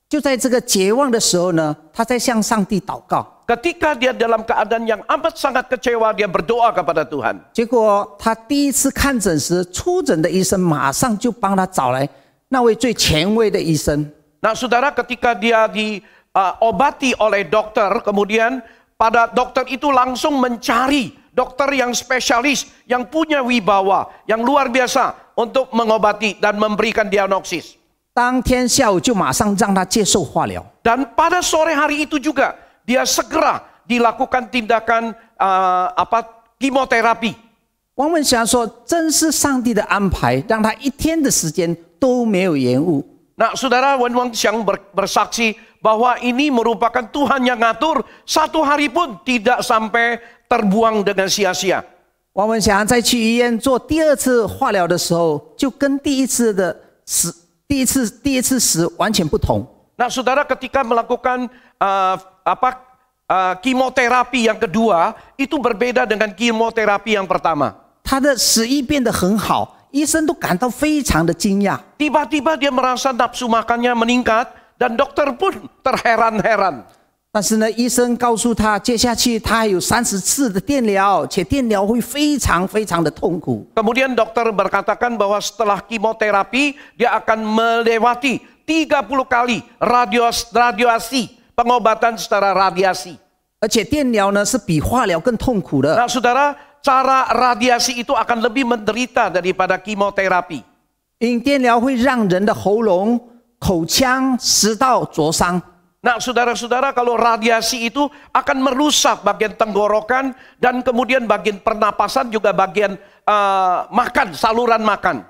就在这个绝望的时候呢，他在向上帝祷告。 Ketika dia dalam keadaan yang amat sangat kecewa, dia berdoa kepada Tuhan. 结果他第一次看诊时，出诊的医生马上就帮他找来那位最权威的医生。 Nah, saudara, ketika dia diobati oleh dokter, kemudian pada dokter itu langsung mencari dokter yang spesialis, yang punya wibawa, yang luar biasa untuk mengobati dan memberikan diagnosis. 当天下午就马上让他接受化疗。 Dan pada sore hari itu juga dia segera dilakukan tindakan kemoterapi. 王文祥说：“真是上帝的安排，让他一天的时间都没有延误。” Nah, saudara, Wan Wang Xiang bersaksi bahwa ini merupakan Tuhan yang ngatur, 1 hari pun tidak sampai terbuang dengan sia-sia. 王文祥在去医院做第2次化疗的时候，就跟第一次时完全不同。 Nah, saudara, ketika melakukan kemoterapi yang kedua, itu berbeda dengan kemoterapi yang pertama. 他的食欲变得很好，医生都感到非常的惊讶。 Tiba-tiba dia merasa nafsu makannya meningkat dan dokter pun terheran-heran. 但是呢，医生告诉他，接下去他还有30次的电疗，且电疗会非常的痛苦。 Kemudian dokter berkatakan bahwa setelah kemoterapi dia akan melewati 30 kali radiasi, pengobatan secara radiasi. 而且电疗呢是比化疗更痛苦的。 Nah, saudara, cara radiasi itu akan lebih menderita daripada kemoterapi. 因电疗会让人的喉咙、口腔、食道灼伤。 Nah, saudara-saudara, kalau radiasi itu akan merusak bagian tenggorokan dan kemudian bagian pernapasan juga bagian makan, saluran makan.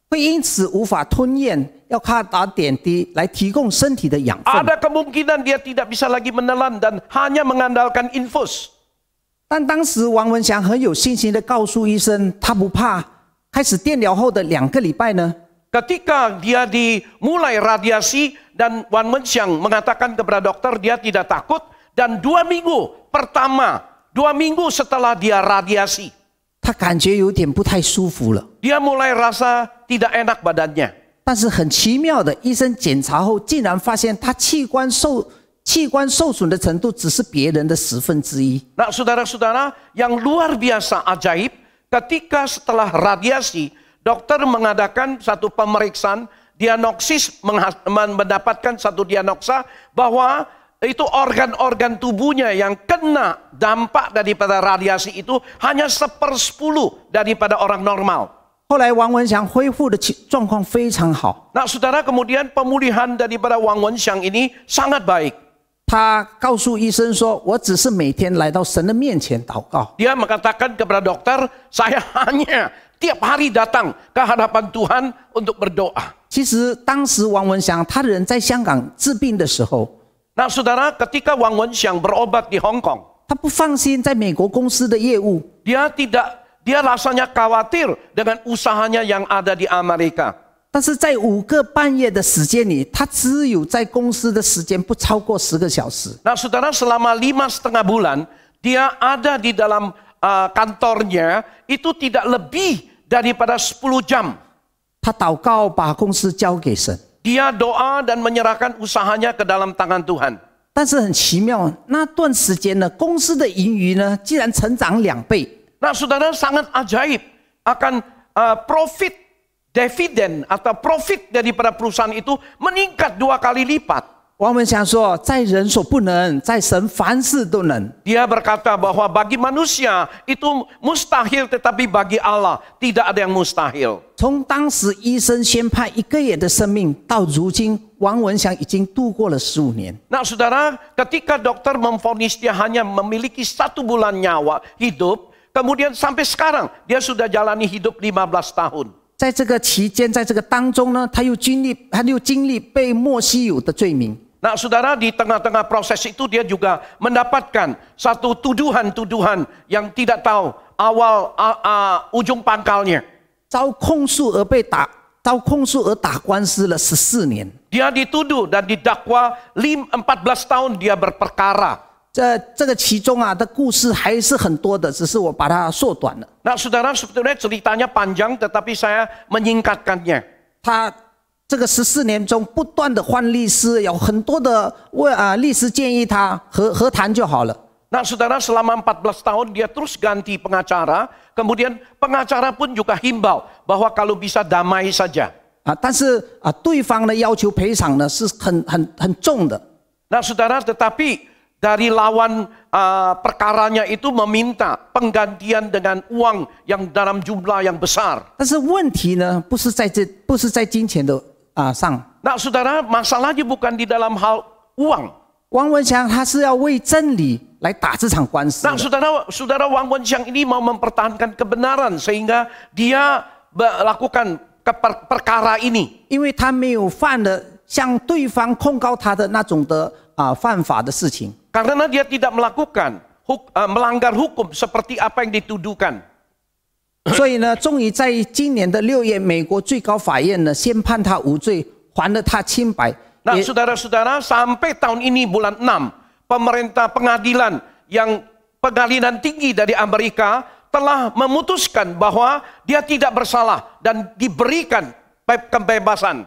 会因此无法吞咽，要靠打点滴来提供身体的养分。 Ada kemungkinan dia tidak bisa lagi menelan dan hanya mengandalkan infus. 但当时王文祥很有信心的告诉医生，他不怕。开始电疗后的2个礼拜呢， Ketika dia dimulai radiasi dan Wan Wenxiang mengatakan kepada dokter dia tidak takut, dan 2 minggu setelah dia radiasi, 他感觉有点不太舒服了。 dia mulai rasa tidak enak badannya. 但是很奇妙的，医生检查后竟然发现他器官受损的程度只是别人的1/10。 Nah, saudara-saudara, yang luar biasa ajaib, ketika setelah radiasi, dokter mengadakan satu pemeriksaan, diagnosis, mendapatkan satu diagnosa bahwa itu organ-organ tubuhnya yang kena dampak daripada radiasi itu hanya 1/10 daripada orang normal. 后来王文祥恢复的状况非常好， Nah, saudara, kemudian pemulihan daripada Wang Wenxiang ini sangat baik. 他告诉医生说：“我只是每天来到神的面前祷告。” Dia mengatakan kepada dokter, saya hanya tiap hari datang ke hadapan Tuhan untuk berdoa. 其实当时王文祥他的人在香港治病的时候， Nah, saudara, ketika Wang Wenxiang berobat di Hong Kong, 他不放心在美国公司的业务， dia rasanya khawatir dengan usahanya yang ada di Amerika. 但是在5个半月的时间里，他只有在公司的时间不超过10个小时。 Nah, saudara, selama 5,5 bulan, dia ada di dalam kantornya itu tidak lebih daripada 10 jam. 他祷告，把公司交给神。 Dia doa dan menyerahkan usahanya ke dalam tangan Tuhan. 但是很奇妙，那段时间呢，公司的盈余呢，竟然成长2倍。 Nah, saudara, sangat ajaib akan profit dividen atau profit daripada perusahaan itu meningkat 2 kali lipat. 王文祥说：“在人所不能，在神凡事都能。” Dia berkata bahwa bagi manusia itu mustahil, tetapi bagi Allah tidak ada yang mustahil. 从当时医生宣判1个月的生命，到如今王文祥已经度过了15年。 Nah, saudara, ketika dokter memvonis dia hanya memiliki 1 bulan nyawa hidup, kemudian sampai sekarang dia sudah jalani hidup 15 tahun. 在这个期间，在这个当中呢，他又经历被莫须有的罪名。 Nah, saudara, di tengah-tengah proses itu dia juga mendapatkan satu tuduhan-tuduhan yang tidak tahu awal ujung pangkalnya. 遭控诉而打官司了14年。 Dia dituduh dan didakwa 14 tahun dia berperkara. 这个其中的故事还是很多的，只是我把它缩短了。 Nah, saudara, sebetulnya ceritanya panjang, tetapi saya menyingkatkannya. 他这个14年中不断的换律师，有很多的律师建议他和谈就好了。 Nah, saudara, selama 14 tahun dia terus ganti pengacara, kemudian pengacara pun juga himbau bahwa kalau bisa damai saja. 但是对方的要求赔偿呢是很重的。 Nah, saudara, tetapi dari lawan perkaranya itu meminta penggantian dengan uang yang dalam jumlah yang besar. 但是问题呢不是在金钱的上。 Nah, saudara, masalahnya bukan di dalam hal uang. 王文祥他是要为真理来打这场官司。 Nah, saudara Wang Wenxiang ini mau mempertahankan kebenaran sehingga dia melakukan perkara ini. 因为他没有犯了向对方控告他的那种的犯法的事情。 Karena dia tidak melakukan melanggar hukum seperti apa yang dituduhkan. 所以呢，终于在今年的6月，美国最高法院呢宣判他无罪，还了他清白。 Nah, saudara-saudara, sampai tahun ini bulan 6, pemerintah pengadilan tinggi dari Amerika telah memutuskan bahwa dia tidak bersalah dan diberikan kebebasan.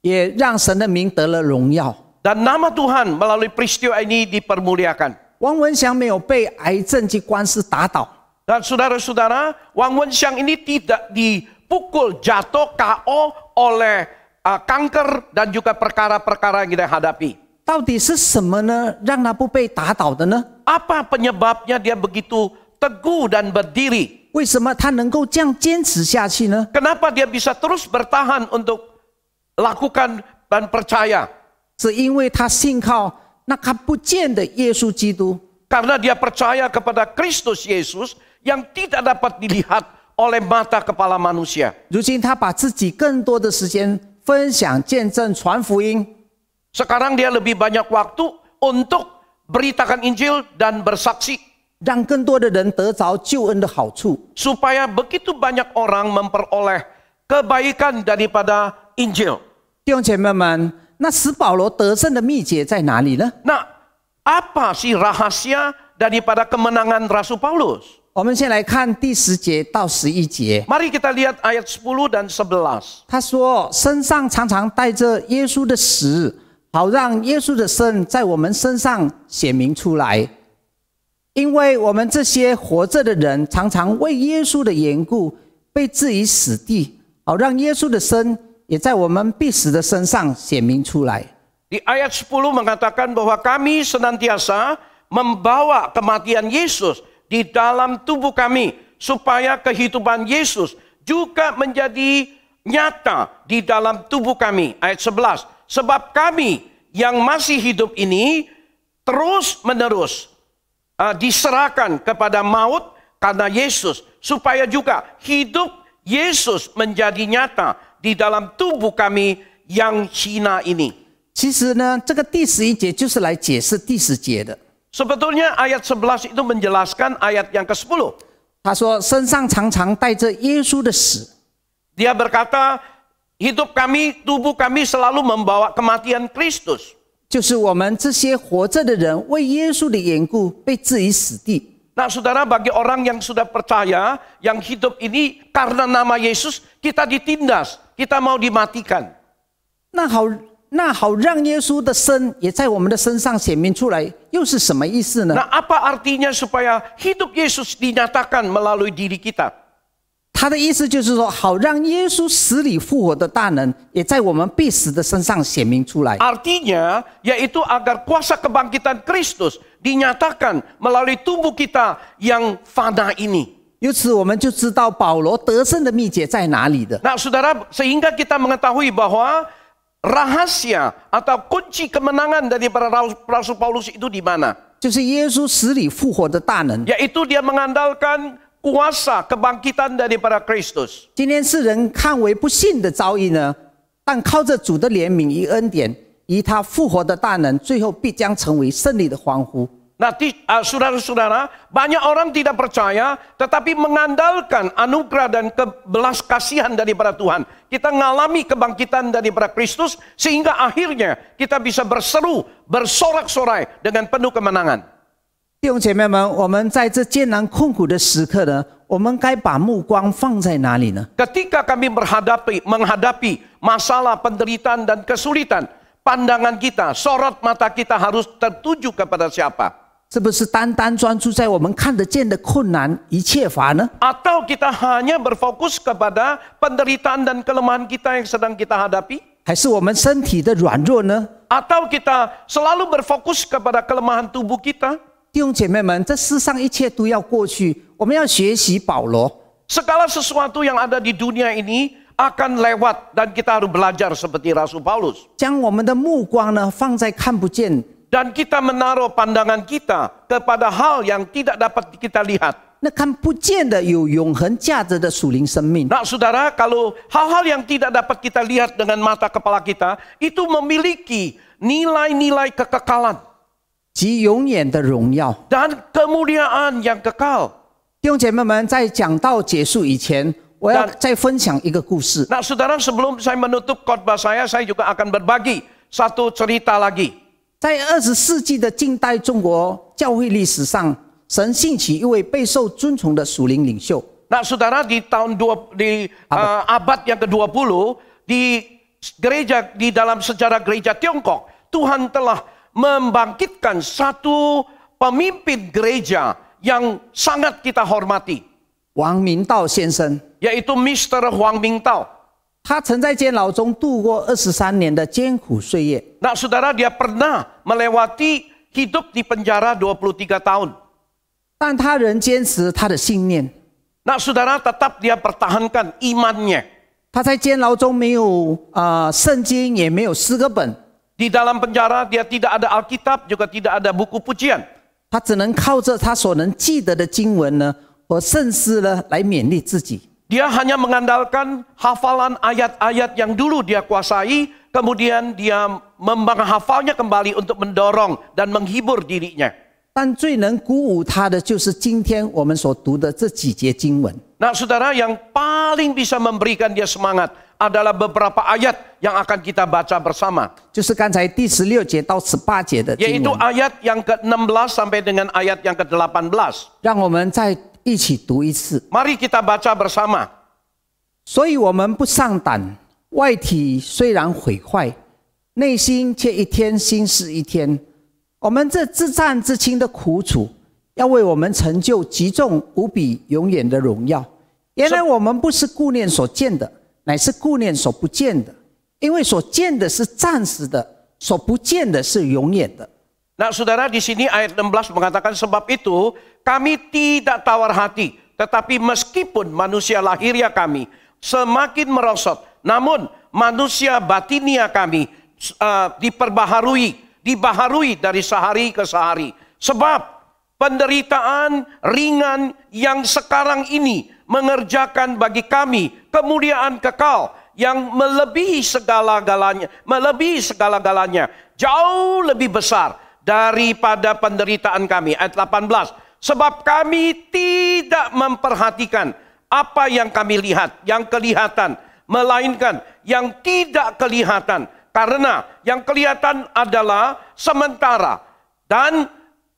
也让神的名得了荣耀。 Dan nama Tuhan melalui peristiwa ini dipermuliakan. 王文祥没有被癌症及官司打倒。 Dan saudara-saudara, Wang Wenxiang ini tidak dipukul jatuh KO oleh kanker dan juga perkara-perkara yang kita hadapi. 到底是什么呢，让他不被打倒的呢？ Apa penyebabnya dia begitu teguh dan berdiri? 为什么他能够这样坚持下去呢？ Kenapa dia bisa terus bertahan untuk lakukan dan percaya? 是因为他信靠那看不见的耶稣基督。 Karena dia percaya kepada Kristus Yesus yang tidak dapat dilihat oleh mata kepala manusia. 如今他把自己更多的时间分享、见证、传福音。 Sekarang dia lebih banyak waktu untuk beritakan Injil dan bersaksi. 让更多的人得着救恩的好处。 Supaya begitu banyak orang memperoleh kebaikan daripada Injil. 弟兄姐妹们，那使保罗得胜的秘诀在哪里呢？ Nah, apa sih rahasia daripada kemenangan Rasul Paulus? 我们先来看第10节到11节。 Mari kita lihat ayat 10 dan 11. 他说：“身上常常带着耶稣的死，好让耶稣的生在我们身上显明出来。因为我们这些活着的人，常常为耶稣的缘故被置于死地，好让耶稣的生也在我们必死的身上显明出来。” Di ayat 10 mengatakan bahwa kami senantiasa membawa kematian Yesus di dalam tubuh kami, supaya kehidupan Yesus juga menjadi nyata di dalam tubuh kami. Ayat 11, sebab kami yang masih hidup ini terus menerus diserahkan kepada maut karena Yesus, supaya juga hidup Yesus menjadi nyata di dalam tubuh kami yang hina ini. 其实呢，这个第11节就是来解释第10节的。 Sebetulnya ayat 11 itu menjelaskan ayat yang ke-10. 他说：“身上常常带着耶稣的死。” Dia berkata, hidup kami, tubuh kami selalu membawa kematian Kristus. 就是我们这些活着的人为耶稣的缘故被置于死地。 Nah, saudara, bagi orang yang sudah percaya, yang hidup ini karena nama Yesus, kita ditindas, kita mau dimatikan. 那好让耶稣的生也在我们的身上显明出来，又是什么意思呢？ Nah, apa artinya supaya hidup Yesus dinyatakan melalui diri kita? 他的意思就是说，好让耶稣死里复活的大能也在我们必死的身上显明出来。 Artinya, yaitu agar kuasa kebangkitan Kristus dinyatakan melalui tubuh kita yang fana ini. 由此我们就知道保罗得胜的秘诀在哪里的。 Nah, saudara, sehingga kita mengetahui bahwa rahasia atau kunci kemenangan daripada Rasul Paulus itu di mana? 就是耶稣死里复活的大能。 Yaitu dia mengandalkan kuasa kebangkitan daripada Kristus. 今天世人看为不幸的遭遇呢，但靠着主的怜悯与恩典，以他复活的大能，最后必将成为胜利的欢呼。 Nah, saudara-saudara, banyak orang tidak percaya, tetapi mengandalkan anugerah dan belas kasihan daripada Tuhan. Kita mengalami kebangkitan daripada Kristus, sehingga akhirnya kita bisa berseru, bersorak-sorai dengan penuh kemenangan. 弟兄姐妹们，我们在这艰难困苦的时刻呢，我们该把目光放在哪里呢？ Ketika kami menghadapi masalah, penderitaan dan kesulitan, pandangan kita, sorot mata kita harus tertuju kepada siapa? 是不是单单专注在我们看得见的困难一切法呢？ Atau kita hanya berfokus kepada penderitaan dan kelemahan kita yang sedang kita hadapi? 还是我们身体的软弱呢？ Atau kita selalu berfokus kepada kelemahan tubuh kita? 弟兄姐妹们，这世上一切都要过去，我们要学习保罗。 Segala sesuatu yang ada di dunia ini akan lewat dan kita harus belajar seperti Rasul Paulus. 将我们的目光呢放在看不见， Dan kita menaruh pandangan kita kepada hal yang tidak dapat kita lihat. 那看不见的有永恒价值的属灵生命。 Nah saudara, kalau hal-hal yang tidak dapat kita lihat dengan mata kepala kita, itu memiliki nilai-nilai kekekalan 及永远的荣耀。 dan kemuliaan yang kekal. 弟兄姐妹们，在讲道结束以前，我要再分享一个故事。 Nah saudara, sebelum saya menutup khotbah saya juga akan berbagi satu cerita lagi. 在20世纪的近代中国教会历史上，神兴起一位备受尊崇的属灵领袖。 Nah saudara, di abad yang ke-20 di dalam sejarah gereja Tiongkok, Tuhan telah membangkitkan satu pemimpin gereja yang sangat kita hormati, 王明道先生， yaitu Mr. Huang Mingtao. 他曾在监牢中度过23年的艰苦岁月。 Nah saudara, dia pernah melewati hidup di penjara 23 tahun. 但他仍坚持他的信念。 Nah saudara, tetap dia pertahankan imannya. 他在监牢中没有圣经，也没有诗歌本， Di dalam penjara dia tidak ada Alkitab, juga tidak ada buku pujian. 他只能靠着他所能记得的经文呢和圣诗呢来勉励自己。 Dia hanya mengandalkan hafalan ayat-ayat yang dulu dia kuasai, kemudian dia menghafalnya kembali untuk mendorong dan menghibur dirinya. 但最能鼓舞他的，就是今天我们所读的这几节经文。 Nah saudara, yang paling bisa memberikan dia semangat adalah beberapa ayat yang akan kita baca bersama. 就是刚才第16节到18节的经 Yaitu 文， ayat yang ke-16 sampai dengan ayat yang ke-18. 让我们再一起读一次。 Mari kita baca bersama. 所以我们不上胆，外体虽然毁坏，内心却一天新似一天。我们这自战自清的苦楚，要为我们成就极重无比永远的荣耀。原来我们不是顾念所见的，乃是顾念所不见的，因为所见的是暂时的，所不见的是永远的。 Nah saudara, di sini ayat 16 mengatakan, sebab itu kami tidak tawar hati, tetapi meskipun manusia lahiriah kami semakin merosot, namun manusia batinia kami dibaharui dari sehari ke sehari. Sebab penderitaan ringan yang sekarang ini mengerjakan bagi kami kemuliaan kekal yang melebihi segala-galanya, jauh lebih besar daripada penderitaan kami. Ayat 18. Sebab kami tidak memperhatikan apa yang kami lihat, yang kelihatan, melainkan yang tidak kelihatan. Karena yang kelihatan adalah sementara, dan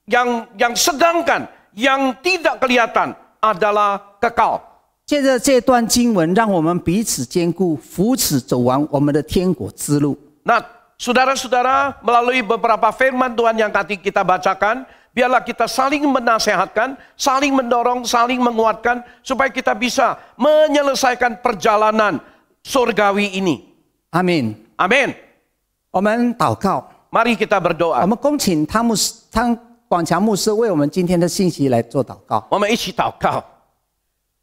yang sedangkan yang tidak kelihatan adalah kekal. 借着这段经文，让我们彼此兼顾，扶持走完我们的天国之路。 Nah, saudara-saudara, melalui beberapa firman Tuhan yang tadi kita bacakan, biarlah kita saling menasehatkan, saling mendorong, saling menguatkan, supaya kita bisa menyelesaikan perjalanan surgawi ini. 阿门。 Amin. 我们祷告， Mari kita berdoa. 我们恭请汤广强牧师为我们今天的信息来做祷告。我们一起祷告。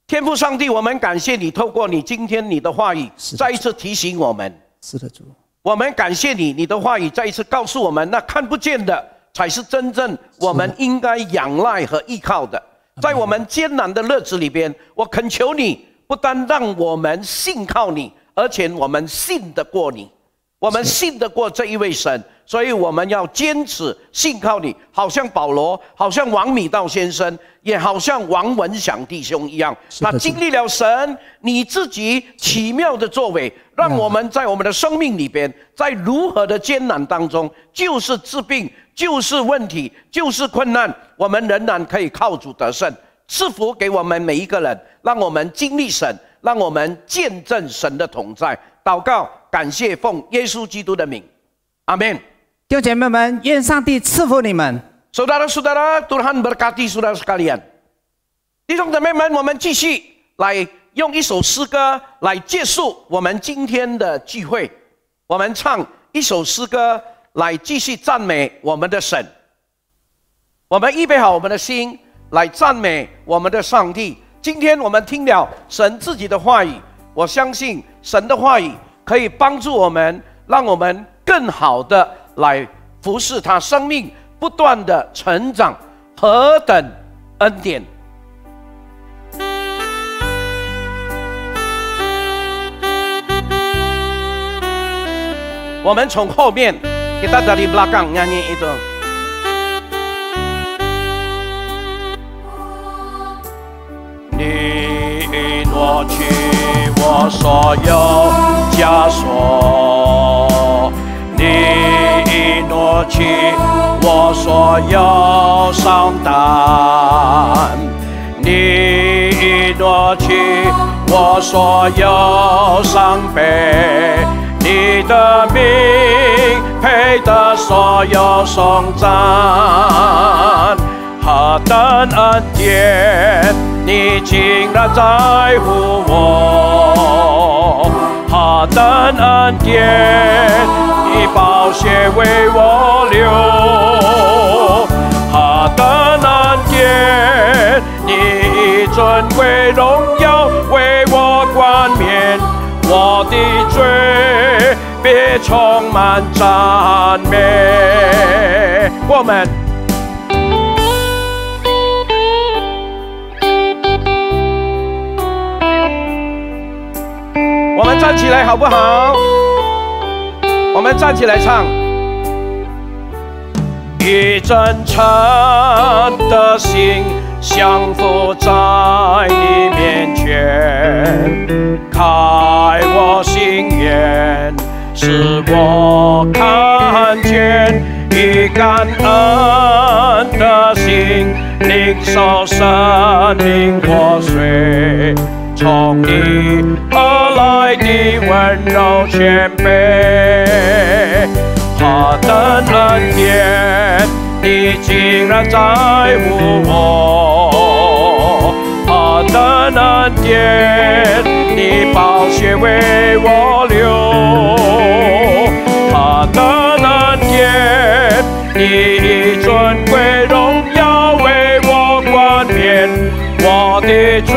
天父上帝，我们感谢你，透过你今天你的话语，再一次提醒我们。是的，主。 我们感谢你，你的话语再一次告诉我们，那看不见的才是真正我们应该仰赖和依靠的。在我们艰难的日子里边，我恳求你，不单让我们信靠你，而且我们信得过你。我们信得过这一位神，所以我们要坚持信靠你，好像保罗，好像王米道先生，也好像王文祥弟兄一样，他经历了神你自己奇妙的作为，让我们在我们的生命里边，在如何的艰难当中，就是治病，就是问题，就是困难，我们仍然可以靠主得胜。赐福给我们每一个人，让我们经历神，让我们见证神的同在。祷告，感谢，奉耶稣基督的名，阿们。弟兄姐妹们，愿上帝赐福你们。Saudara-saudara, Tuhan berkati saudara sekalian。弟兄姊妹们，我们继续来用一首诗歌来结束我们今天的聚会。我们唱一首诗歌来继续赞美我们的神。我们预备好我们的心来赞美我们的上帝。今天我们听了神自己的话语，我相信神的话语可以帮助我们，让我们更好的来服侍他，生命不断的成长，何等恩典！我们从后面kita dari belakang nyanyi itu。你挪去我所有枷锁，你挪去我所有伤担，你挪去我所有伤悲，你的名配得所有颂赞。何等恩典，你竟然在乎我！何等恩典，你宝血为我流！何等恩典，你以尊贵荣耀为我冠冕，我的罪别充满赞美。我们站起来好不好？我们站起来唱。以真诚的心降服在你面前，开我心眼，使我看见，以感恩的心领受生命活水，从你而来的温柔谦卑。何等恩典，你竟然在乎我！何等恩典，你宝血为我流！何等恩典，你以尊贵荣耀为我冠冕，我的罪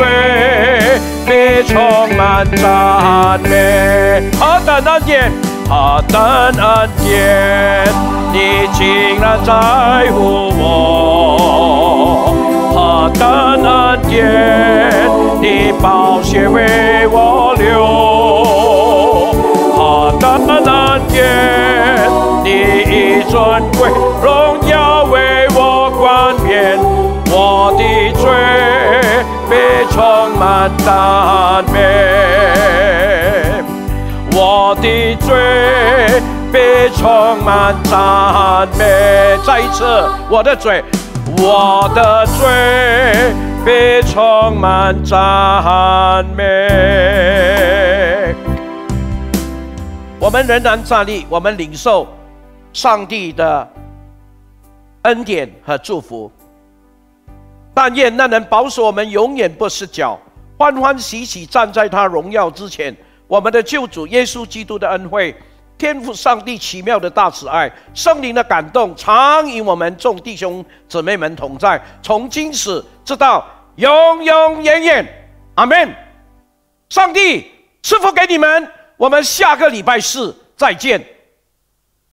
必充满赞美。何等恩典！何等恩典，你竟然在乎我！何等恩典，你宝血为我流！何等恩典，你以尊贵荣耀为我冠冕，我的罪必充满赞美。我的罪被充满赞美，再一次，我的罪被充满赞美。我们仍然站立，我们领受上帝的恩典和祝福。但愿那能保守我们永远不失脚，欢欢喜喜站在他荣耀之前。我们的救主耶稣基督的恩惠，天父上帝奇妙的大慈爱，圣灵的感动，常与我们众弟兄姊妹们同在，从今时直到永永远远。阿们。上帝赐福给你们，我们下个礼拜四再见。